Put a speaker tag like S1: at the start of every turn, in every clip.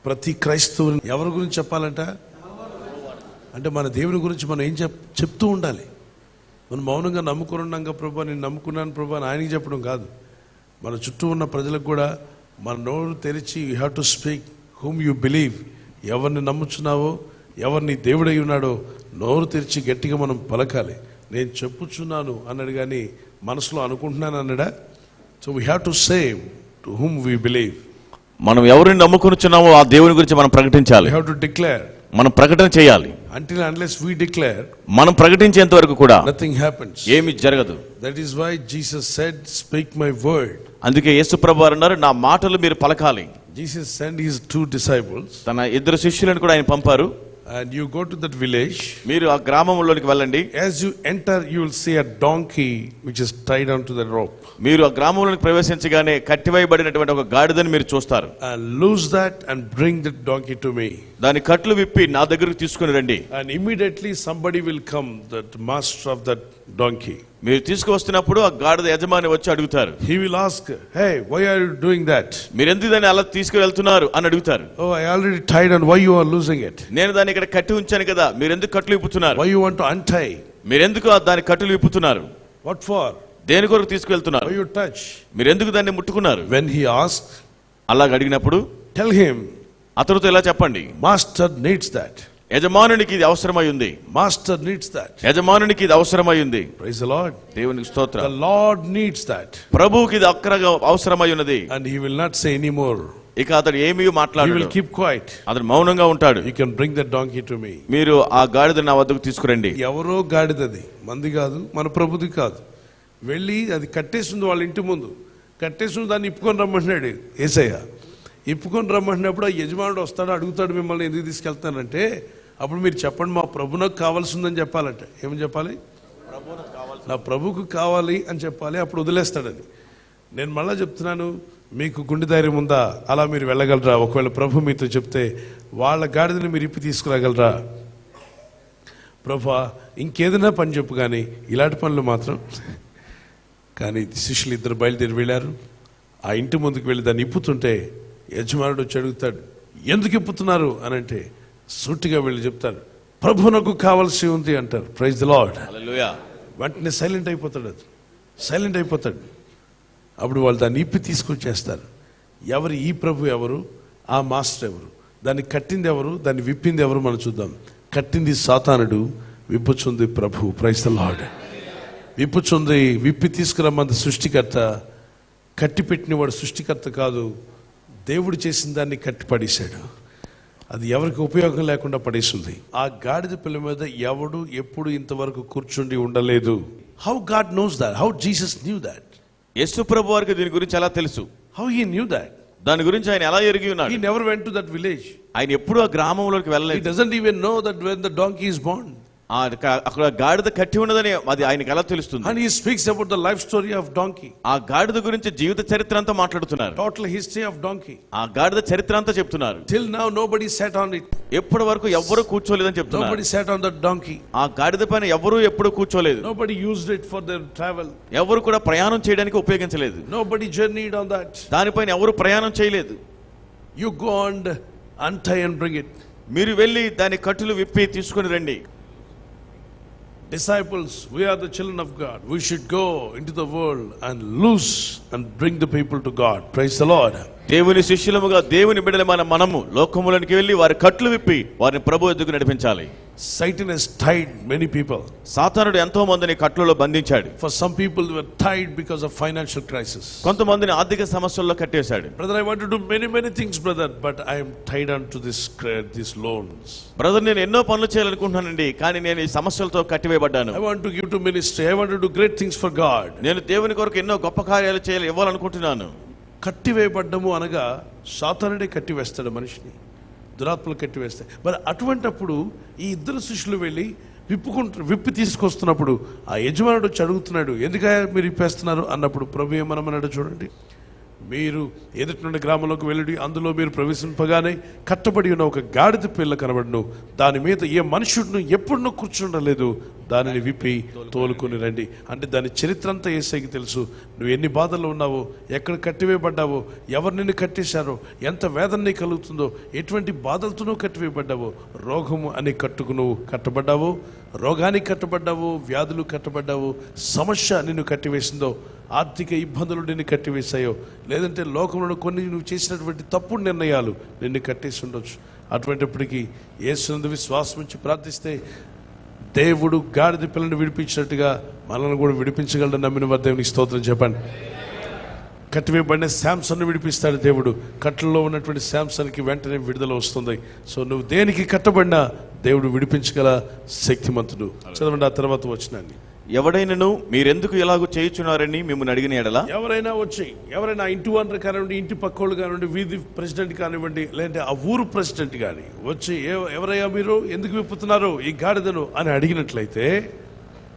S1: ప్రతి క్రైస్తవుని ఎవరి గురించి చెప్పాలంట అంటే మన దేవుని గురించి మనం ఏం చెప్తూ ఉండాలి. మనం మౌనంగా నమ్ముకుని ఉన్నాగా ప్రభా నేను నమ్ముకున్నాను ప్రభా అని ఆయనకి చెప్పడం కాదు, మన చుట్టూ ఉన్న ప్రజలకు కూడా మన నోరు తెరిచి you have to speak whom you believe. ఎవరిని నమ్ముచున్నావో, ఎవరిని దేవుడై ఉన్నాడో నోరు తెరిచి గట్టిగా మనం పలకాలి. నేను చెప్పుచున్నాను అన్నాడు కానీ మనసులో అనుకుంటున్నాను అన్నాడా? So we have to say to whom we believe.
S2: మనం ఎవరిని నమ్ముకునిచున్నామో ఆ దేవుని గురించి మనం ప్రకటించాలి.
S1: We have to declare.
S2: మనం ప్రకటన చేయాలి.
S1: Until unless we declare,
S2: మనం ప్రకటించేంత వరకు కూడా
S1: nothing happens.
S2: ఏమీ జరగదు.
S1: That is why Jesus said, "Speak my word."
S2: అందుకే యేసు ప్రభువు అన్నారు, నా మాటలు మీరు పలకాలి.
S1: Jesus sent his 2 disciples.
S2: తన 2 శిష్యులను కూడా ఆయన పంపారు.
S1: And you go to that village.
S2: మీరు ఆ గ్రామంలోనికి వెళ్ళండి.
S1: As you enter, you will see a donkey which is tied onto the rope.
S2: మీరు ఆ గ్రామంలోనికి ప్రవేశించగానే కట్టివేయబడినటువంటి ఒక గాడిదని మీరు చూస్తారు.
S1: And loose that and bring that donkey to me.
S2: దాని కట్లు విప్పి నా దగ్గరకు తీసుకొని రండి.
S1: And immediately somebody will come, that master of that donkey.
S2: మీరు తీసుకువస్తున్నప్పుడు ఆ గాడిద యజమాని వచ్చి అడుగుతారు.
S1: He will ask, "Hey, why are you doing that?"
S2: మీరు ఎందుకు దాన్ని అలా తీసుకువెళ్తున్నారు అని అడుగుతారు.
S1: "Oh, I already tied, and why you are losing it?"
S2: నేను దాన్ని ఇక్కడ కట్టి ఉంచాను కదా, మీరు ఎందుకు కట్లు విప్పుతున్నారు?
S1: "Why you want to untie?"
S2: మీరు ఎందుకు దాని కట్టులు విప్పుతున్నారు?
S1: "What for?"
S2: దేని కొరకు తీసుకువెళ్తున్నారు?
S1: "Why you touch?"
S2: మీరు ఎందుకు దాన్ని ముట్టుకున్నారు?
S1: When he asks,
S2: అలాగ అడిగినప్పుడు
S1: tell him,
S2: అతనితో ఇలా చెప్పండి,
S1: "Master needs that."
S2: యజమానునికి ఇది అవసరమై ఉంది.
S1: Master needs that.
S2: యజమానునికి ఇది అవసరమై ఉంది.
S1: Praise the Lord.
S2: దేవునికి స్తోత్రం.
S1: The Lord needs that.
S2: ప్రభువుకి ఇది అక్కరగా అవసరమై ఉన్నది.
S1: And he will not say any more.
S2: ఇక అతడు ఏమీ మాట్లాడడు.
S1: He will keep quiet.
S2: అతడు మౌనంగా ఉంటాడు.
S1: You can bring that donkey to me.
S2: మీరు ఆ గాడిద నా వద్దకు తీసుకురండి.
S1: ఎవరో గాడిదది, మంది కాదు, మన ప్రభుది కాదు. వెళ్ళి అది కట్టేసింది వాళ్ళ ఇంటి ముందు. కట్టేసింది, దాన్ని ఇప్పుకొని రమ్మంటున్నాడు యేసయ్య. ఇప్పుకొని రమ్మంటున్నప్పుడు ఆ యజమానుడు వస్తాడు, అడుగుతాడు, మిమ్మల్ని ఎందుకు తీసుకెళ్తానంటే అప్పుడు మీరు చెప్పండి, మా ప్రభునకు కావాల్సిందని చెప్పాలంట. ఏమని చెప్పాలి? నా ప్రభుకు కావాలి అని చెప్పాలి. అప్పుడు వదిలేస్తాడని. నేను మళ్ళా చెప్తున్నాను, మీకు గుండె ధైర్యం ఉందా? అలా మీరు వెళ్ళగలరా? ఒకవేళ ప్రభు మీతో చెప్తే వాళ్ళ గాడిదని మీరు ఇప్పి తీసుకురాగలరా? ప్రభా ఇంకేదైనా పని చెప్పు, కానీ ఇలాంటి పనులు మాత్రం. కానీ శిష్యులు 2 బయలుదేరి వెళ్ళారు. ఆ ఇంటి ముందుకు వెళ్ళి దాన్ని ఇప్పుతుంటే యజమానుడు వచ్చి అడుగుతాడు, ఎందుకు ఇప్పుతున్నారు అని అంటే సూటిగా వెళ్ళి చెప్తారు, ప్రభువునకు కావాల్సి ఉంది అంటారు. Praise the lord.
S2: హల్లెలూయా.
S1: వెంటనే సైలెంట్ అయిపోతాడు. అది సైలెంట్ అయిపోతాడు. అప్పుడు వాళ్ళు దాన్ని ఇప్పి తీసుకొచ్చేస్తారు. ఎవరు ఈ ప్రభు ఎవరు, ఆ మాస్టర్ ఎవరు, దాన్ని కట్టింది ఎవరు, దాన్ని విప్పింది ఎవరు మనం చూద్దాం. కట్టింది సాతానుడు, విప్పుచుంది ప్రభు. Praise the lord. విప్పుచుంది, విప్పి తీసుకురమ్మంది సృష్టికర్త. కట్టి పెట్టినవాడు సృష్టికర్త కాదు, దేవుడు చేసిన దాన్ని కట్టి పడేశాడు. అది ఎవరికి ఉపయోగం లేకుండా పడేసింది. ఆ గాడిద పిల్ల మీద ఎవడు ఎప్పుడు ఇంతవరకు కూర్చుండి ఉండలేదు. How God knows that? How Jesus knew that?
S2: యేసు ప్రభు వారికి దీని గురించి ఎలా తెలుసు?
S1: How he knew that?
S2: దాని గురించి ఆయన ఎలా ఎరిగి ఉన్నాడు?
S1: He never went to that village.
S2: ఆయన ఎప్పుడు ఆ గ్రామంలోకి వెళ్ళలేదు.
S1: He doesn't even know that when the donkey is born.
S2: అక్కడ గాడిద కట్టి ఉన్నదని అది ఆయనకి ఎలా తెలుస్తుంది?
S1: And he speaks about the life story of donkey.
S2: ఆ గాడిద గురించి జీవిత చరిత్ర అంతా మాట్లాడుతున్నారు.
S1: Total history of donkey.
S2: ఆ గాడిద చరిత్ర అంతా చెప్తున్నారు.
S1: Till now nobody sat on it.
S2: ఎప్పటి వరకు ఎవ్వరూ కూర్చోలేదని చెప్తున్నారు.
S1: Nobody sat on that donkey.
S2: ఆ గాడిద పైన ఎవ్వరూ ఎప్పుడు కూర్చోలేదు.
S1: Nobody used it for their travel.
S2: ఎవరు కూడా ప్రయాణం చేయడానికి ఉపయోగించలేదు.
S1: Nobody journeyed on that.
S2: దానిపైన ఎవరు ప్రయాణం చేయలేదు.
S1: You go and untie and bring it.
S2: మీరు వెళ్ళి దాని కట్టులు విప్పి తీసుకొని రండి.
S1: Disciples, we are the children of God. We should go into the world and loose and bring the people to God. Praise the Lord.
S2: దేవుని శిష్యులముగా దేవుని బిడ్డలమైన మనము లోకములోనికి వెళ్ళి వారి కట్లు విప్పి వారిని ప్రభు ఎదుగు నడిపించాలి.
S1: Satan has tied many people.
S2: సాతానుడు ఎంతో మందిని కట్లలో బంధించాడు.
S1: For some people they were tied because of financial crisis.
S2: కొంతమందిని ఆర్థిక సమస్యల్లో కట్టేశాడు.
S1: Brother, I want to do many things, brother, but I am tied on to these loans.
S2: Brother, నేను ఎన్నో పనులు చేయాలనుకుంటున్నానండి, కానీ నేను ఈ సమస్యలతో కట్టివేయబడ్డాను.
S1: I want to give to ministry. I want to do great things for God.
S2: నేను దేవుని కొరకు ఎన్నో గొప్ప కార్యాలు ఇవ్వాలనుకుంటున్నాను.
S1: కట్టివేయబడ్డము అనగా సాతానుడే కట్టివేస్తాడు మనిషిని, దురాత్మలు కట్టివేస్తాయి. మరి అటువంటప్పుడు ఈ 2 శిష్యులు వెళ్ళి విప్పి తీసుకొస్తున్నప్పుడు ఆ యజమానుడు వచ్చి అడుగుతున్నాడు, ఎందుకయ్యా మీరు ఇప్పేస్తున్నారు అన్నప్పుడు ప్రభు ఏమన్నాడు చూడండి. మీరు ఎదుటి నుండి గ్రామంలోకి వెళ్ళి అందులో మీరు ప్రవేశింపగానే కట్టబడి ఉన్న ఒక గాడిద పిల్ల కనబడును, దాని మీద ఏ మనుషుడును ఎప్పుడునూ కూర్చుండలేదు, దానిని విప్పి తోలుకొని రండి. అంటే దాని చరిత్ర అంతా యేసయ్యకి తెలుసు. నువ్వు ఎన్ని బాధల్లో ఉన్నావో, ఎక్కడ కట్టివేయబడ్డావో, ఎవరు నిన్ను కట్టేశారో, ఎంత వేదన నీకు కలుగుతుందో, ఎటువంటి బాధలతో నువ్వు కట్టివేయబడ్డావో, రోగము అని కట్టుకు నువ్వు కట్టబడ్డావో, రోగానికి కట్టబడ్డావో, వ్యాధులు కట్టబడ్డావో, సమస్య నిన్ను కట్టివేసిందో, ఆర్థిక ఇబ్బందులు నిన్ను కట్టివేశాయో, లేదంటే లోకంలో కొన్ని నువ్వు చేసినటువంటి తప్పుడు నిర్ణయాలు నిన్ను కట్టేసి ఉండొచ్చు. అటువంటిప్పటికీ యేసునందు విశ్వాసం ఉంచి ప్రార్థిస్తే దేవుడు గాడిద పిల్లని విడిపించినట్టుగా మనల్ని కూడా విడిపించగలడు. నమ్మిన వారు దేవునికి స్తోత్రం చెప్పండి. కట్టివేయబడిన శాంసన్ను విడిపిస్తాడు దేవుడు. కట్లలో ఉన్నటువంటి శాంసన్కి వెంటనే విడుదల వస్తుంది. సో నువ్వు దేనికి కట్టబడినా దేవుడు విడిపించగల శక్తిమంతుడు. చదవండి ఆ తర్వాత వచనాన్ని.
S2: ఎవడైనను మీరెందుకు ఇలాగూ చేయుచున్నారని మిమ్మల్ని అడిగిన ఎడల,
S1: ఎవరైనా వచ్చి, ఎవరైనా ఇంటి ఓనర్ కానివ్వండి, ఇంటి పక్కోళ్ళు కానివ్వండి, వీధి ప్రెసిడెంట్ కానివ్వండి, లేదంటే ఆ ఊరు ప్రెసిడెంట్ కానీ వచ్చి ఎవరయ్యా మీరు ఎందుకు విప్పుతున్నారు ఈ గాడిదను అని అడిగినట్లయితే,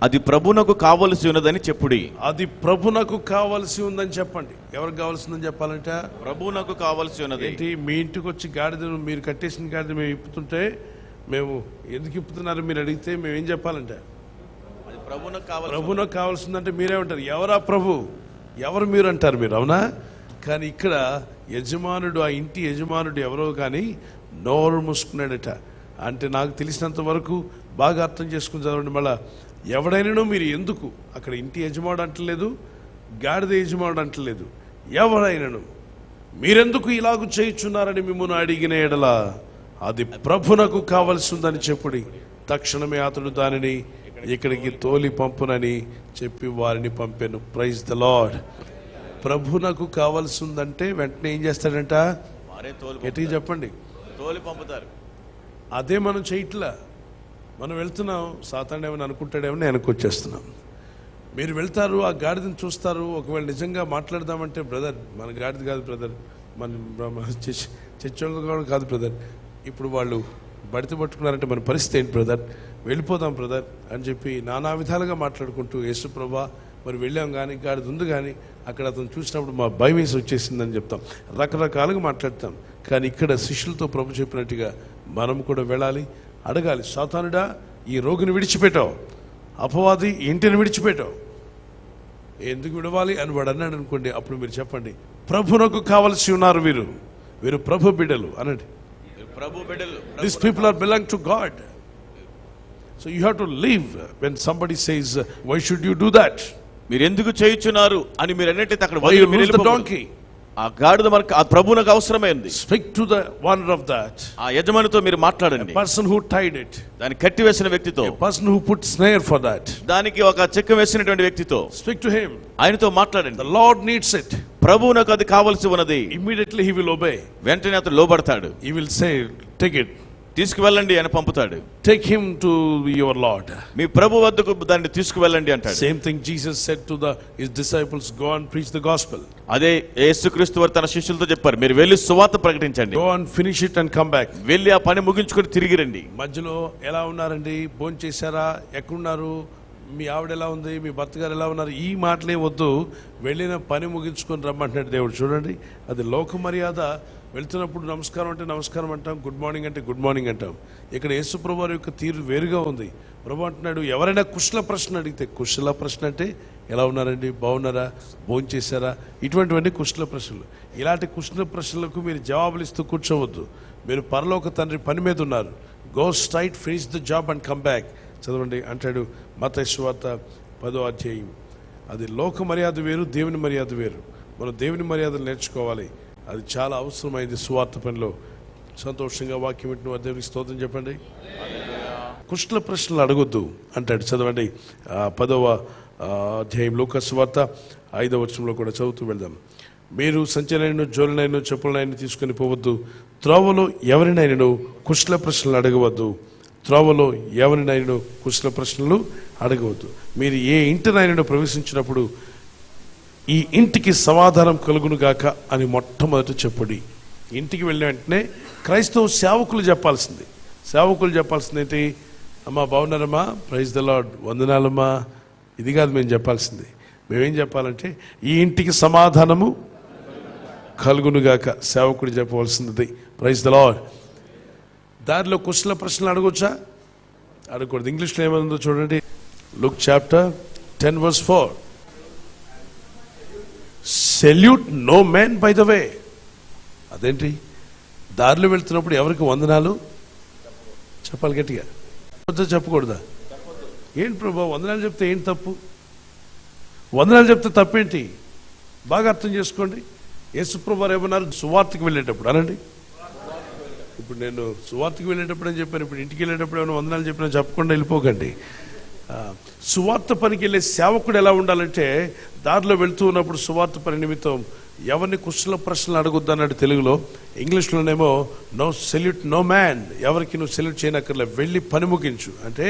S2: అది ప్రభునకు కావలసి ఉన్నదని చెప్పుడి.
S1: అది ప్రభునకు కావలసి ఉందని చెప్పండి. ఎవరికి కావాల్సిందని చెప్పాలంటే
S2: ప్రభునకు కావలసి ఉన్నది.
S1: ఏంటి, మీ ఇంటికి వచ్చి గాడిదను మీరు కట్టేసిన గాడిద మేము ఇప్పుతుంటే, మేము ఎందుకు ఇప్పుతున్నారు మీరు అడిగితే మేము ఏం చెప్పాలంటే, ప్రభునకు కావాల్సిందంటే మీరేమంటారు, ఎవరా ప్రభు, ఎవరు మీరు అంటారు మీరు, అవునా? కానీ ఇక్కడ యజమానుడు, ఆ ఇంటి యజమానుడు ఎవరో కానీ నోరు మూసుకున్నాడట. అంటే నాకు తెలిసినంత వరకు బాగా అర్థం చేసుకుని చదవండి మళ్ళా. ఎవడైనా మీరు ఎందుకు, అక్కడ ఇంటి యజమానుడు అంటలేదు, గాడిద యజమానుడు అంటలేదు, ఎవరైనాను మీరెందుకు ఇలాగూ చేయుచున్నారని మిమ్మల్ని అడిగిన ఎడల అది ప్రభునకు కావలసి ఉందని చెప్పుడి. తక్షణమే అతడు దానిని ఇక్కడికి తోలి పంపునని చెప్పి వారిని పంపాను. Praise the lord. ప్రభునకు కావలసి ఉందంటే వెంటనే ఏం చేస్తాడంట, ఎట్లా చెప్పండి,
S2: తోలి పంపుతారు.
S1: అదే మనం చేయట్లా. మనం వెళ్తున్నాం, సాతాను ఏమని అనుకుంటాడేమని వెనక్కొచ్చేస్తున్నాం. మీరు వెళ్తారు, ఆ గాడిదని చూస్తారు. ఒకవేళ నిజంగా మాట్లాడదామంటే, బ్రదర్ మన గాడిద కాదు బ్రదర్, మన చర్చోళ్ళు కాదు బ్రదర్, ఇప్పుడు వాళ్ళు బడిత పట్టుకున్నారంటే మన పరిస్థితి ఏంటి బ్రదర్, వెళ్ళిపోదాం బ్రదర్ అని చెప్పి నానా విధాలుగా మాట్లాడుకుంటూ, యేసు ప్రభా మరి వెళ్ళాం కానీ గాడిద ఉంది కానీ అక్కడ అతను చూసినప్పుడు మా భయం వేసి వచ్చేసిందని చెప్తాం. రకరకాలుగా మాట్లాడతాం. కానీ ఇక్కడ శిష్యులతో ప్రభు చెప్పినట్టుగా మనం కూడా వెళ్ళాలి, అడగాలి. సాతానుడా ఈ రోగిని విడిచిపెట్టావు, అపవాది ఇంటిని విడిచిపెట్టావు, ఎందుకు విడవాలి అని వాడు అన్నాడు అనుకోండి, అప్పుడు మీరు చెప్పండి, ప్రభునకు కావలసి ఉన్నారు వీరు, వీరు ప్రభు బిడ్డలు అనండి. These people are belong to God. So you have to leave when somebody says, why should you do that?
S2: మీరు ఎందుకు చేయుచున్నారు అని మీరు అన్నట్టయితే అక్కడ
S1: Why you lose the donkey?
S2: ఆ గాడిద మనకు, ఆ ప్రభువునకు అవసరమైంది.
S1: Speak to the owner of that.
S2: ఆ యజమానితో మీరు మాట్లాడండి.
S1: A person who tied it.
S2: దాన్ని కట్టివేసిన వ్యక్తితో.
S1: A person who put snare for that.
S2: దానికి ఒక చెక్క వేసినటువంటి వ్యక్తితో.
S1: Speak to him.
S2: ఆయనతో మాట్లాడండి.
S1: The Lord needs it.
S2: ప్రభువునకు అది కావాల్సి ఉన్నది.
S1: Immediately he will obey.
S2: వెంటనే అతడు లోబడతాడు.
S1: He will say, take it.
S2: తీసుకువెళ్ళండి అని పంపుతాడు.
S1: Take him to your Lord.
S2: మీ ప్రభు వద్దకు దాన్ని తీసుకువెళ్ళండి అంటాడు.
S1: Same thing Jesus said to his disciples, go and preach the gospel.
S2: అదే యేసుక్రీస్తు వారు తన శిష్యులతో చెప్పారు, మీరు వెళ్ళి సువార్త ప్రకటించండి.
S1: Go and finish it and come back.
S2: వెళ్ళి ఆ పని ముగించుకొని తిరిగి రండి.
S1: మధ్యలో ఎలా ఉన్నారండి, భోజనం చేశారా, ఎక్కడున్నారు, మీ ఆవిడ ఎలా ఉంది, మీ భర్త గారు ఎలా ఉన్నారు, ఈ మాటలే వద్దు, వెళ్ళిన పని ముగించుకొని రమ్మంటున్నాడు దేవుడు. చూడండి, అది లోక మర్యాద. వెళ్తున్నప్పుడు నమస్కారం అంటే నమస్కారం అంటాం, గుడ్ మార్నింగ్ అంటే గుడ్ మార్నింగ్ అంటాం. ఇక్కడ యేసు ప్రభు వారి యొక్క తీరు వేరుగా ఉంది. ప్రభు అంటున్నాడు, ఎవరైనా కుశల ప్రశ్న అడిగితే, కుశల ప్రశ్న అంటే ఎలా ఉన్నారండి, బాగున్నారా, భోజనం చేశారా, ఇటువంటివన్నీ కుశల ప్రశ్నలు. ఇలాంటి కుశల ప్రశ్నలకు మీరు జవాబులు ఇస్తూ కూర్చోవద్దు. మీరు పరలోక తండ్రి పని మీద ఉన్నారు. Go straight, finish the job and come back. చదవండి అంటాడు మత్తయి సువార్త 10వ అధ్యాయం. అది లోక మర్యాద వేరు, దేవుని మర్యాద వేరు. మనం దేవుని మర్యాదలు నేర్చుకోవాలి. అది చాలా అవసరమైంది సువార్త పనిలో. సంతోషంగా వాక్యం వింటున్న దేవునికి స్తోత్రం చెప్పండి. కుశల ప్రశ్నలు అడగొద్దు అంటాడు. చదవండి 10వ అధ్యాయం లూకా సువార్త 5వ వచనంలో కూడా చదువుతూ వెళ్దాం. మీరు సంచలైన జోలినైనా చెప్పులనైనా తీసుకొని పోవద్దు, త్రోవలో ఎవరినైనా కుశల ప్రశ్నలు అడగవద్దు, త్రోవలో ఎవరినైనా కుశల ప్రశ్నలు అడగవద్దు. మీరు ఏ ఇంటినైనా ప్రవేశించినప్పుడు ఈ ఇంటికి సమాధానం కలుగును గాక అని మొట్టమొదట చెప్పుడి. ఇంటికి వెళ్ళిన వెంటనే క్రైస్తవ సేవకులు చెప్పాల్సింది. సేవకులు చెప్పాల్సింది ఏంటి, అమ్మా బాగున్నారమ్మా, ప్రైజ్ ద లార్డ్, వందనాలమ్మా, ఇది కాదు మేము చెప్పాల్సింది. మేమేం చెప్పాలంటే, ఈ ఇంటికి సమాధానము కలుగునుగాక. సేవకుడు చెప్పవలసింది. Praise the lord. దారిలో కుశల ప్రశ్నలు అడగొచ్చా? అడగకూడదు. ఇంగ్లీష్లో ఏమైందో చూడండి. Look chapter 10:4. Salute no man by the way. అదేంటి? దారిలో వెళ్తున్నప్పుడు ఎవరికి వందనాలు చెప్పాలి గట్టిగా? చెప్పకూడదా? ఏంటి ప్రభా వందనాలు చెప్తే ఏంటి తప్పు? వందనాలు చెప్తే తప్పేంటి? బాగా అర్థం చేసుకోండి. యేసుప్రభు వారు ఏమన్నారు? సువార్తకి వెళ్ళేటప్పుడు అనండి. ఇప్పుడు నేను సువార్తకి వెళ్ళేటప్పుడు అని చెప్పాను. ఇప్పుడు ఇంటికి వెళ్ళేటప్పుడు ఏమైనా వందనాలు చెప్పినా చెప్పకుండా వెళ్ళిపోకండి. సువార్త పనికి వెళ్ళే సేవకుడు ఎలా ఉండాలంటే, దారిలో వెళ్తూ ఉన్నప్పుడు సువార్త పని నిమిత్తం ఎవరిని కుశల ప్రశ్నలు అడగొద్దు అన్నాడు తెలుగులో. ఇంగ్లీష్లోనేమో నో సెల్యూట్ నో మ్యాన్. ఎవరికి నువ్వు సెల్యూట్ చేయనక్కర్లే, వెళ్ళి పని ముగించు. అంటే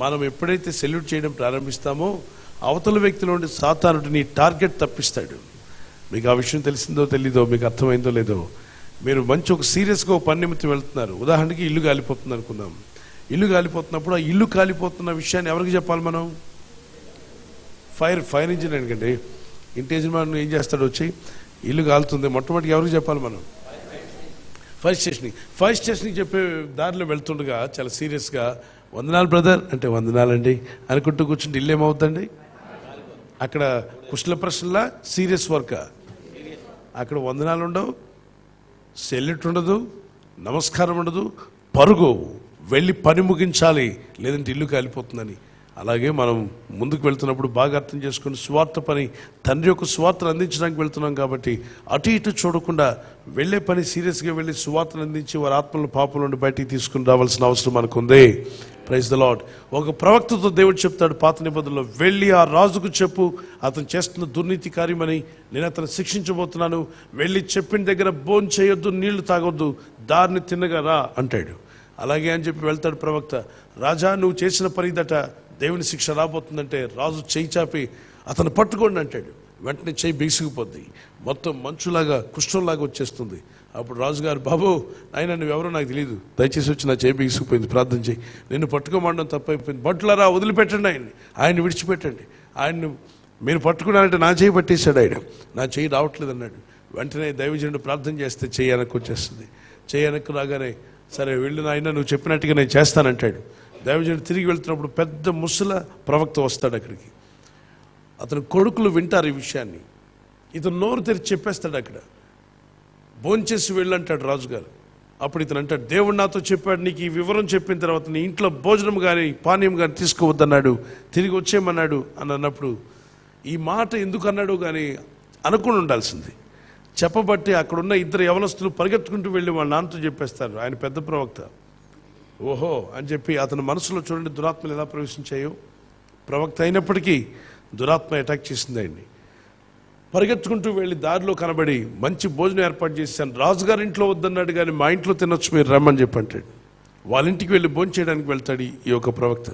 S1: మనం ఎప్పుడైతే సెల్యూట్ చేయడం ప్రారంభిస్తామో అవతల వ్యక్తిలో ఉండి సాతానుడు నీ టార్గెట్ తప్పిస్తాడు. మీకు ఆ విషయం తెలిసిందో తెలీదో, మీకు అర్థమైందో లేదో, మీరు మంచి ఒక సీరియస్గా ఒక పని నిమిత్తం వెళ్తున్నారు. ఉదాహరణకి ఇల్లు కాలిపోతుంది అనుకుందాం. ఇల్లు కాలిపోతున్నప్పుడు ఆ ఇల్లు కాలిపోతున్న విషయాన్ని ఎవరికి చెప్పాలి మనం? ఫైర్ ఇంజిన్ ఎందుకండి. ఇంటి యజమాని ఏం చేస్తాడు? వచ్చి ఇల్లు కాలుతుంది, మొట్టమొదటి ఎవరికి చెప్పాలి మనం? ఫైర్ స్టేషన్కి చెప్పే దారిలో వెళ్తుండగా చాలా సీరియస్గా వందనాలు బ్రదర్ అంటే వందనాలండి అనుకుంటూ కూర్చుంటే ఇల్లు ఏమవుతుందండి? అక్కడ కుశల ప్రశ్నలా సీరియస్ వర్క్. అక్కడ వందనాలు ఉండవు, సెల్యూట్ ఉండదు, నమస్కారం ఉండదు, పరుగు వెళ్ళి పని ముగించాలి, లేదంటే ఇల్లు కాలిపోతుందని. అలాగే మనం ముందుకు వెళ్తున్నప్పుడు బాగా అర్థం చేసుకుని స్వార్థ పని, తండ్రి యొక్క స్వార్థను అందించడానికి వెళ్తున్నాం కాబట్టి అటు ఇటు చూడకుండా వెళ్ళే పని సీరియస్గా వెళ్ళి స్వార్థను అందించి వారి ఆత్మలను పాపల నుండి బయటికి తీసుకుని రావాల్సిన అవసరం మనకుంది. Praise the lord. ఒక ప్రవక్తతో దేవుడు చెప్తాడు పాత నిబంధనలో, వెళ్ళి ఆ రాజుకు చెప్పు అతను చేస్తున్న దుర్నీతి కార్యమని, నేను అతను శిక్షించబోతున్నాను, వెళ్ళి చెప్పిన దగ్గర భోజనం చేయొద్దు, నీళ్లు తాగొద్దు, దారిని తిన్నగా రా అంటాడు. అలాగే అని చెప్పి వెళ్తాడు ప్రవక్త. రాజా నువ్వు చేసిన పనిదట, దేవుని శిక్ష రాబోతుందంటే రాజు చేయి చాపి అతను పట్టుకోండి అంటాడు. వెంటనే చేయి బిగుసుకుపోద్ది, మొత్తం మంచులాగా కుష్ఠంలాగా వచ్చేస్తుంది. అప్పుడు రాజుగారు, బాబు ఆయన నువ్వెవరో నాకు తెలియదు, దయచేసి వచ్చి నా చేయి బిగుసుకుపోయింది, ప్రార్థన చేయి, నిన్ను పట్టుకోమండం తప్పైపోయింది, భటులారా వదిలిపెట్టండి ఆయన్ని విడిచిపెట్టండి, ఆయన్ని మీరు పట్టుకున్నారంటే నా చేయి పట్టేశాడు ఆయన, నా చేయి రావట్లేదు అన్నాడు. వెంటనే దైవజనుడు ప్రార్థన చేస్తే చేయి వెనక్కి వచ్చేస్తుంది. చేయి వెనక్కి రాగానే సరే వెళ్ళు నాయన నువ్వు చెప్పినట్టుగా నేను చేస్తానంటాడు. దైవజనుడు తిరిగి వెళ్తున్నప్పుడు పెద్ద ముసల ప్రవక్త వస్తాడు అక్కడికి. అతను కొడుకులు వింటారు ఈ విషయాన్ని. ఇతను నోరు తెరిచి చెప్పేస్తాడు అక్కడ, భోంచేసి వెళ్ళంటాడు రాజుగారు. అప్పుడు ఇతను అంటాడు, దేవుడు నాతో చెప్పాడు, నీకు ఈ వివరం చెప్పిన తర్వాత నీ ఇంట్లో భోజనం కానీ పానీయం కానీ తీసుకోవద్దన్నాడు, తిరిగి వచ్చేయమన్నాడు అని అన్నప్పుడు ఈ మాట ఎందుకు అన్నాడు కానీ అనుకుని ఉండాల్సింది. చెప్పబట్టి అక్కడున్న ఇద్దరు యవనస్తులు పరిగెత్తుకుంటూ వెళ్ళి వాళ్ళ నాన్నతో చెప్పేస్తారు, ఆయన పెద్ద ప్రవక్త. ఓహో అని చెప్పి అతని మనసులో చూడండి దురాత్మలు ఎలా ప్రవేశించాయో. ప్రవక్త అయినప్పటికీ దురాత్మ అటాక్ చేసింది ఆయన్ని. పరిగెత్తుకుంటూ వెళ్ళి దారిలో కనబడి మంచి భోజనం ఏర్పాటు చేశాను, రాజుగారి ఇంట్లో వద్దన్నాడు కానీ మా ఇంట్లో తినొచ్చు, మీరు రమ్మని చెప్పి అంటాడు. వాళ్ళ ఇంటికి వెళ్ళి భోజనం చేయడానికి వెళ్తాడు ఈ యొక్క ప్రవక్త.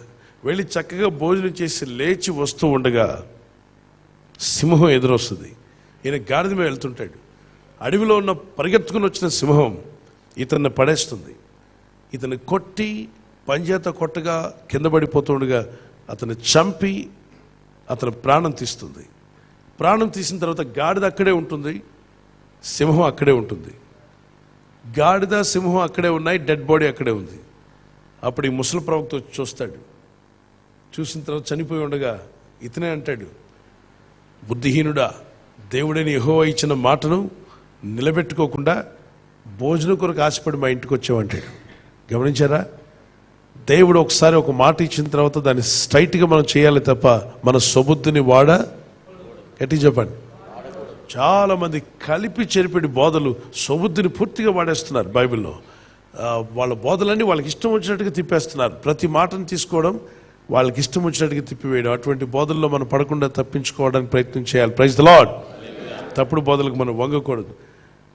S1: వెళ్ళి చక్కగా భోజనం చేసి లేచి వస్తూ ఉండగా సింహం ఎదురొస్తుంది. ఈయన గాడిద మీద వెళ్తుంటాడు. అడవిలో ఉన్న పరిగెత్తుకుని వచ్చిన సింహం ఇతన్ని పడేస్తుంది. ఇతన్ని కొట్టి పంజేత కొట్టగా కింద పడిపోతుండగా అతన్ని చంపి అతని ప్రాణం తీస్తుంది. ప్రాణం తీసిన తర్వాత గాడిద అక్కడే ఉంటుంది, సింహం అక్కడే ఉంటుంది. గాడిద సింహం అక్కడే ఉన్నాయి, డెడ్ బాడీ అక్కడే ఉంది. అప్పుడు ఈ ముసలి ప్రవక్త వచ్చి చూస్తాడు. చూసిన తర్వాత చనిపోయి ఉండగా ఇతనే అంటాడు, బుద్ధిహీనుడా, దేవుడని యెహోవా ఇచ్చిన మాటను నిలబెట్టుకోకుండా భోజనం కొరకు ఆశపడి మా ఇంటికి వచ్చావంటాడు. గమనించారా? దేవుడు ఒకసారి ఒక మాట ఇచ్చిన తర్వాత దాన్ని స్ట్రైట్గా మనం చేయాలి తప్ప మన సొబుద్ధిని గట్టి చెప్పండి. చాలామంది కలిపి చెరిపిడి బోధలు సొబుద్ధిని పూర్తిగా వాడేస్తున్నారు. బైబిల్లో వాళ్ళ బోధలన్నీ వాళ్ళకి ఇష్టం వచ్చినట్టుగా తిప్పేస్తున్నారు. ప్రతి మాటను తీసుకోవడం, వాళ్ళకి ఇష్టం వచ్చినట్టుగా తిప్పివేయడం. అటువంటి బోధల్లో మనం పడకుండా తప్పించుకోవడానికి ప్రయత్నం చేయాలి. Praise the lord. తప్పుడు బోధలకు మనం వంగకూడదు.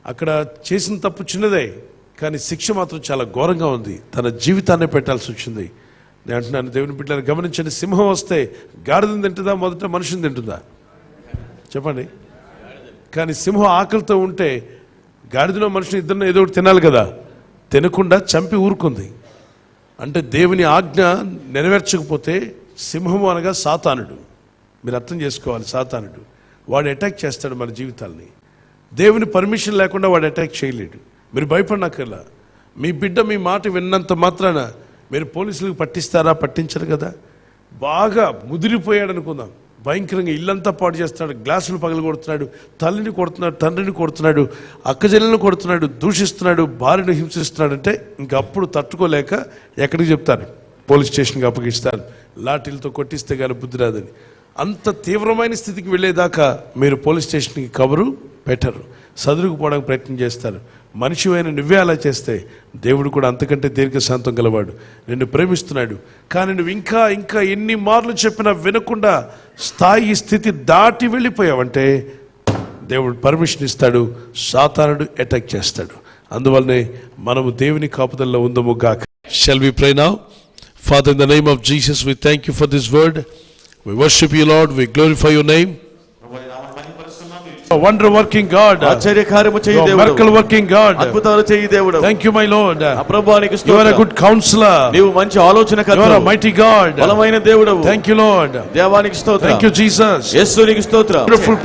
S1: అక్కడ చేసిన తప్పు చిన్నదే, కానీ శిక్ష మాత్రం చాలా ఘోరంగా ఉంది. తన జీవితాన్ని పెట్టాల్సి వచ్చింది. నేను అంటున్నాను, దేవుని బిడ్డలను గమనించండి. సింహం వస్తే గాడిదని తింటుందా, మొదట మనిషిని తింటుందా చెప్పండి? కానీ సింహం ఆకలితో ఉంటే గాడిదలో మనిషిని ఇద్దరిని ఏదో ఒకటి తినాలి కదా, తినకుండా చంపి ఊరుకుంది. అంటే దేవుని ఆజ్ఞ నెరవేర్చకపోతే సింహము అనగా సాతానుడు. మీరు అర్థం చేసుకోవాలి, సాతానుడు వాడు అటాక్ చేస్తాడు మన జీవితాల్ని. దేవుని పర్మిషన్ లేకుండా వాడు అటాక్ చేయలేడు. మీరు భయపడినక్కర్లా. మీ బిడ్డ మీ మాట విన్నంత మాత్రాన మీరు పోలీసులకు పట్టిస్తారా? పట్టించరు కదా. బాగా ముదిరిపోయాడు అనుకుందాం, భయంకరంగా ఇల్లంతా పాడు చేస్తున్నాడు, గ్లాసులు పగలు కొడుతున్నాడు, తల్లిని కొడుతున్నాడు, తండ్రిని కొడుతున్నాడు, అక్కజెల్లెలను కొడుతున్నాడు, దూషిస్తున్నాడు, భార్యను హింసిస్తున్నాడు అంటే ఇంక అప్పుడు తట్టుకోలేక ఎక్కడికి చెప్తారు? పోలీస్ స్టేషన్కి అప్పగిస్తారు. లాఠీలతో కొట్టిస్తే కానీ బుద్ధి రాదని. అంత తీవ్రమైన స్థితికి వెళ్ళేదాకా మీరు పోలీస్ స్టేషన్కి కబరు పెట్టరు, సదురుకుపోవడానికి ప్రయత్నం చేస్తారు. మనిషివైన నువ్వే అలా చేస్తే దేవుడు కూడా అంతకంటే దీర్ఘశాంతం గలవాడు, నిన్ను ప్రేమిస్తున్నాడు. కానీ నువ్వు ఇంకా ఇంకా ఎన్ని మార్లు చెప్పినా వినకుండా స్థాయి స్థితి దాటి వెళ్ళిపోయావంటే దేవుడు పర్మిషన్ ఇస్తాడు, సాతానుడు అటాక్ చేస్తాడు. అందువల్లనే మనము దేవుని కాపుదల్లో ఉందము గాక. Shall we pray now? Father, in the name of Jesus, we thank you for this word. We worship you, Lord. We glorify your name. A wonder working God,
S2: ఆశ్చర్యకార్యము చేయి
S1: a
S2: దేవుడు,
S1: miracle working God.
S2: అద్భుతాలు చేయి దేవుడు.
S1: Thank you, my Lord.
S2: ఆ ప్రభువానికి
S1: You are a
S2: స్తోత్రం.
S1: good counselor.
S2: నీవు మంచి
S1: You are a
S2: ఆలోచనకర్తవు,
S1: mighty God.
S2: బలమైన దేవుడవు.
S1: Thank you, Lord.
S2: దేవానికి స్తోత్రం.
S1: Thank you, Jesus.
S2: యేసునికి స్తోత్రం.
S1: Wonderful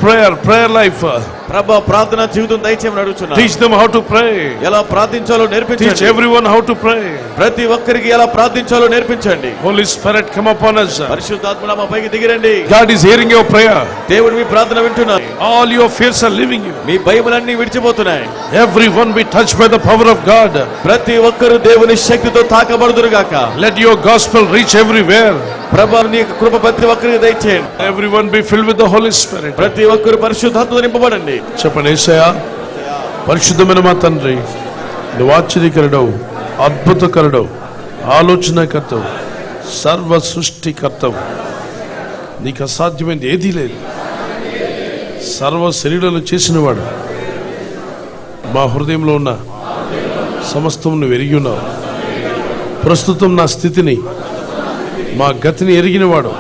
S1: prayer life.
S2: ప్రభు ప్రార్థన జీవితం దయచేయమని అడుగుచున్నాను.
S1: Teach them how to pray.
S2: ఎలా ప్రార్థించాలో
S1: Teach
S2: నేర్పించండి.
S1: everyone how to pray.
S2: ప్రతి ఒక్కరికి ఎలా ప్రార్థించాలో నేర్పించండి.
S1: Holy Spirit, come upon us.
S2: పరిశుద్ధాత్మ మా పైకి దిగిరండి.
S1: God is hearing your prayer.
S2: దేవుడు మీ ప్రార్థన వింటున్నారు.
S1: All your fears are leaving you.
S2: Me భయములన్నీ విడిచిపోతున్నాయి.
S1: Everyone be touched by the power of God.
S2: ప్రతి ఒక్కరు దేవుని శక్తితో తాకబడుదురుగాక.
S1: Let your gospel reach everywhere.
S2: ప్రభు నీ కృప ప్రతి ఒక్కరికి దయచేయండి.
S1: Everyone be filled with the Holy Spirit.
S2: ప్రతి ఒక్కరు పరిశుద్ధాత్మతో నింపబడండి.
S1: చెప్పండి, యేసయ్యా, పరిశుద్ధమైన మా తండ్రి, నువ్వు ఆశ్చర్యకరుడవు, అద్భుతకరుడవు, ఆలోచనకర్తవు, సర్వ సృష్టికర్తవు. నీకు అసాధ్యమైనది ఏదీ లేదు. సర్వ శరీరాలు చేసినవాడు, మా హృదయంలో ఉన్న సమస్తం నువ్వు ఎరిగి ఉన్నావు. ప్రస్తుతం నా స్థితిని, మా గతిని ఎరిగినవాడు,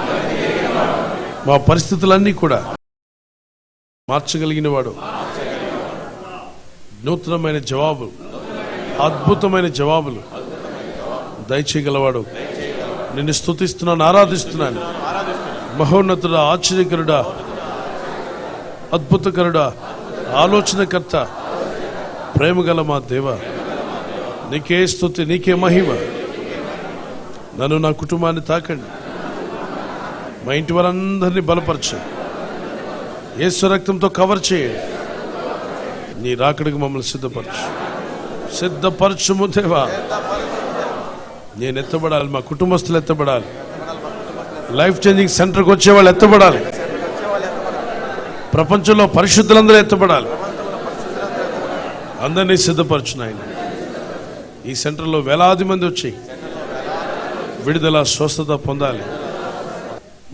S1: మా పరిస్థితులన్నీ కూడా మార్చగలిగినవాడు. నూతనమైన జవాబులు, అద్భుతమైన జవాబులు దయచేయగలవాడు. నిన్ను స్తుతిస్తున్నాను, ఆరాధిస్తున్నాను. మహోన్నతుడా, ఆశ్చర్యకరుడా, అద్భుతకరుడా, ఆలోచనకర్త, ప్రేమగల మా దేవ, నీకే స్తుతి, నీకే మహిమ. నన్ను, నా కుటుంబాన్ని తాకండి. మా ఇంటి వారందరినీ బలపరచు. యేసు రక్తంతో కవర్ చేయండి. నీ రాకడికి మమ్మల్ని సిద్ధపరచుము దేవా. నేను ఎత్తబడాలి, మా కుటుంబస్తులు ఎత్తబడాలి, లైఫ్ చేంజింగ్ సెంటర్కి వచ్చే వాళ్ళు ఎత్తబడాలి, ప్రపంచంలో పరిశుద్ధులందరూ ఎత్తబడాలి. అందరినీ సిద్ధపరచు నాయన. ఈ సెంటర్లో వేలాది మంది వచ్చి విడుదల, స్వస్థత పొందాలి.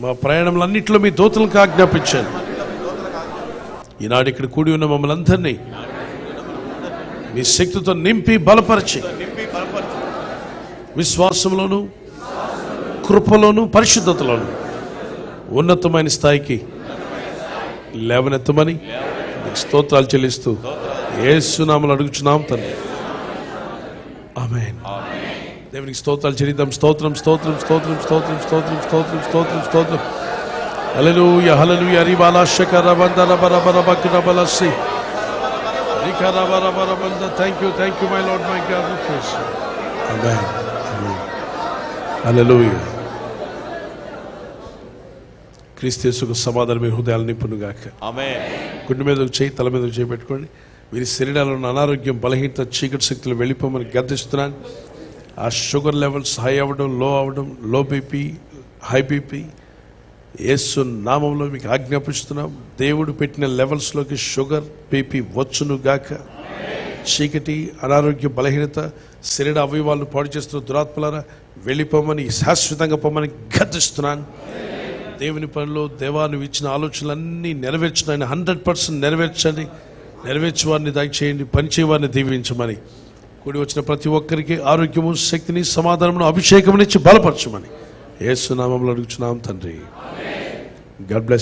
S1: మా ప్రయాణంలన్నింటిలో మీ దూతలకు ఆజ్ఞాపించాను. ఈనాడు ఇక్కడ కూడి ఉన్న మమ్మల్ని అందరినీ మీ శక్తితో నింపి బలపరిచి, విశ్వాసంలోను, కృపలోను, పరిశుద్ధతలోను ఉన్నతమైన స్థాయికి లేవనెత్తమని నీకు స్తోత్రాలు చెల్లిస్తూ యేసు నామములో అడుగుచున్నాం తండ్రి. ఆమేన్. దేవునికి స్తోత్రాలు చెల్లిద్దాం. స్తోత్రం, స్తోత్రం, స్తోత్రం, స్తోత్రం, స్తోత్రం, స్తోత్రం, స్తోత్రం, స్తోత్రం. హల్లెలూయా, హల్లెలూయా. రిబాలా షకర బందర బరబర బకర బలసి రికర బరబర బంద. Thank you, thank you my lord, my God. Amen, amen. Hallelujah. క్రీస్తు యేసుకు సమాధానం మీ హృదయాలు నింపునుగాక.
S2: ఆమేన్.
S1: గుండె మీద చేయి, తల మీద చేయి పెట్టుకోండి. వీరి శరీరాల్లో ఉన్న అనారోగ్యం, బలహీనత, చీకటి శక్తులు వెళ్ళిపోమని గర్దిస్తున్నాను. ఆ షుగర్ లెవెల్స్ హై అవ్వడం, లో అవ్వడం, లో బీపీ, హై బీపీ, యేసు నామంలో మీకు ఆజ్ఞాపిస్తున్నాం. దేవుడు పెట్టిన లెవెల్స్లోకి షుగర్, బీపీ వచ్చును గాక. చీకటి, అనారోగ్య, బలహీనత, శరీర అవయవాలను పాడు చేస్తున్న దురాత్మలారా వెళ్ళిపోమని, శాశ్వతంగా పోమని గర్దిస్తున్నాను. దేవుని పనిలో దేవా నువ్వు ఇచ్చిన ఆలోచనలన్నీ నెరవేర్చిన ఆయన 100% నెరవేర్చండి. నెరవేర్చి వారిని దయచేయండి, పనిచేవారిని దీవించమని, కూడి వచ్చిన ప్రతి ఒక్కరికి ఆరోగ్యము, శక్తిని, సమాధానమును, అభిషేకమునిచ్చి బలపరచమని యేసు నామములో అడుగుచున్నాం తండ్రి. God bless you.